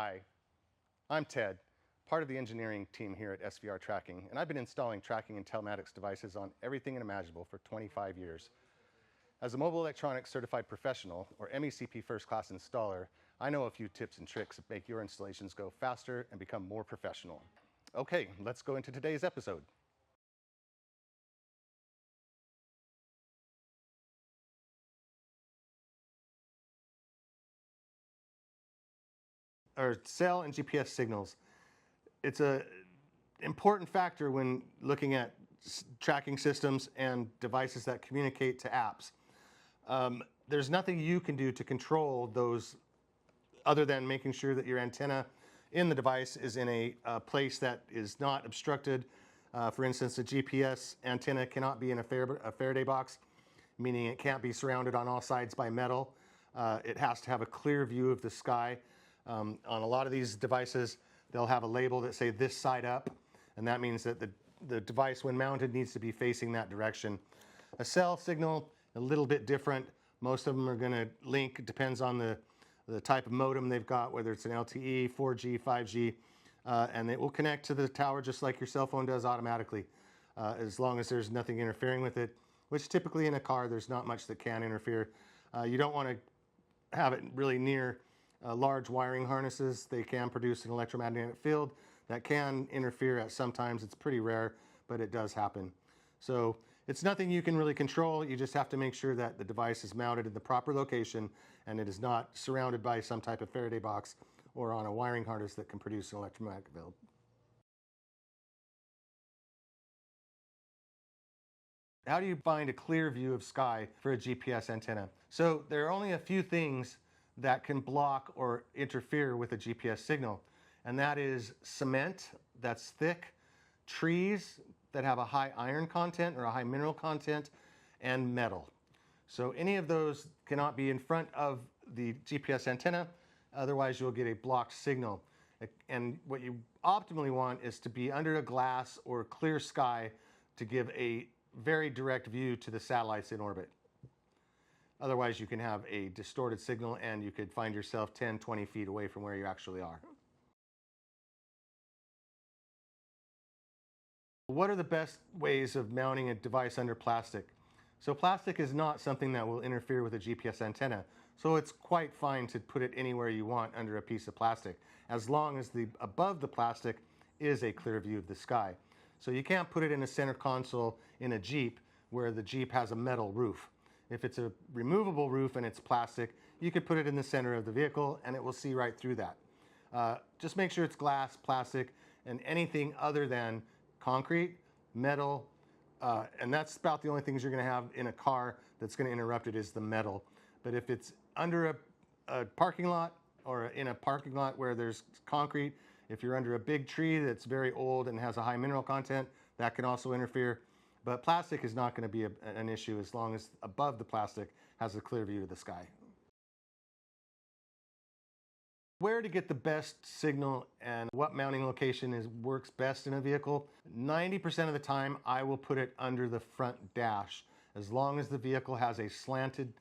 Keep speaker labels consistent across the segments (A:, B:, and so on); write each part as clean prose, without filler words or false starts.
A: Hi, I'm Ted, part of the engineering team here at SVR Tracking, and I've been installing tracking and telematics devices on everything imaginable for 25 years. As a mobile electronics certified professional, or MECP first class installer, I know a few tips and tricks that make your installations go faster and become more professional. Okay, let's go into today's episode. Or cell and GPS signals. It's an important factor when looking at tracking systems and devices that communicate to apps. There's nothing you can do to control those other than making sure that your antenna in the device is in a place that is not obstructed. For instance, a GPS antenna cannot be in a Faraday box, meaning it can't be surrounded on all sides by metal. It has to have a clear view of the sky. On a lot of these devices, they'll have a label that say this side up, and that means that the device, when mounted, needs to be facing that direction. A cell signal, a little bit different. Most of them are going to link, it depends on the type of modem they've got, whether it's an LTE, 4G, 5G, and it will connect to the tower just like your cell phone does automatically, as long as there's nothing interfering with it, which typically in a car there's not much that can interfere. You don't want to have it really near large wiring harnesses. They can produce an electromagnetic field that can interfere at some times. It's pretty rare, but it does happen. So it's nothing you can really control. You just have to make sure that the device is mounted in the proper location and it is not surrounded by some type of Faraday box or on a wiring harness that can produce an electromagnetic field. How do you find a clear view of sky for a GPS antenna? So there are only a few things that can block or interfere with a GPS signal, and that is cement that's thick, trees that have a high iron content or a high mineral content, and metal. So any of those cannot be in front of the GPS antenna, otherwise you'll get a blocked signal. And what you optimally want is to be under a glass or clear sky to give a very direct view to the satellites in orbit. Otherwise you can have a distorted signal and you could find yourself 10, 20 feet away from where you actually are. What are the best ways of mounting a device under plastic? So plastic is not something that will interfere with a GPS antenna. So it's quite fine to put it anywhere you want under a piece of plastic, as long as above the plastic is a clear view of the sky. So you can't put it in a center console in a Jeep where the Jeep has a metal roof. If it's a removable roof and it's plastic, you could put it in the center of the vehicle and it will see right through that. Just make sure it's glass, plastic, and anything other than concrete, metal, and that's about the only things you're going to have in a car that's going to interrupt it is the metal. But if it's under a parking lot or in a parking lot where there's concrete, if you're under a big tree that's very old and has a high mineral content, that can also interfere. But plastic is not going to be an issue as long as above the plastic has a clear view of the sky. Where to get the best signal and what mounting location works best in a vehicle? 90% of the time I will put it under the front dash. As long as the vehicle has a slanted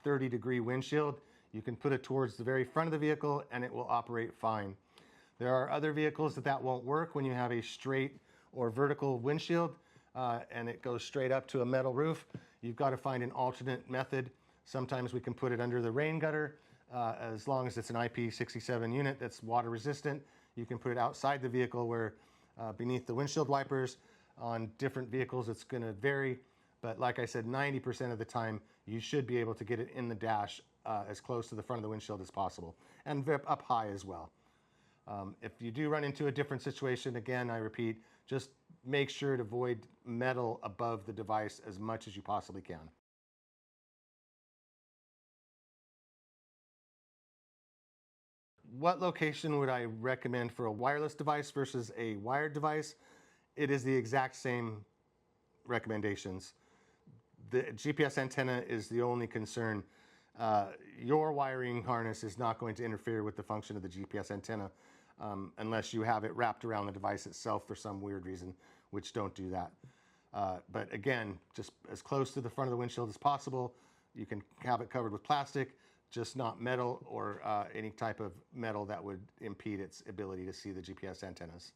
A: 30-degree windshield, you can put it towards the very front of the vehicle and it will operate fine. There are other vehicles that won't work when you have a straight or vertical windshield and it goes straight up to a metal roof. You've got to find an alternate method. Sometimes we can put it under the rain gutter. As long as it's an IP67 unit that's water resistant, you can put it outside the vehicle where beneath the windshield wipers. On different vehicles it's going to vary, but like I said, 90% of the time you should be able to get it in the dash as close to the front of the windshield as possible, and up high as well. If you do run into a different situation, again, I repeat, just make sure to avoid metal above the device as much as you possibly can. What location would I recommend for a wireless device versus a wired device? It is the exact same recommendations. The GPS antenna is the only concern. Your wiring harness is not going to interfere with the function of the GPS antenna unless you have it wrapped around the device itself for some weird reason, which don't do that. But again, just as close to the front of the windshield as possible. You can have it covered with plastic. just not metal or any type of metal that would impede its ability to see the GPS antennas.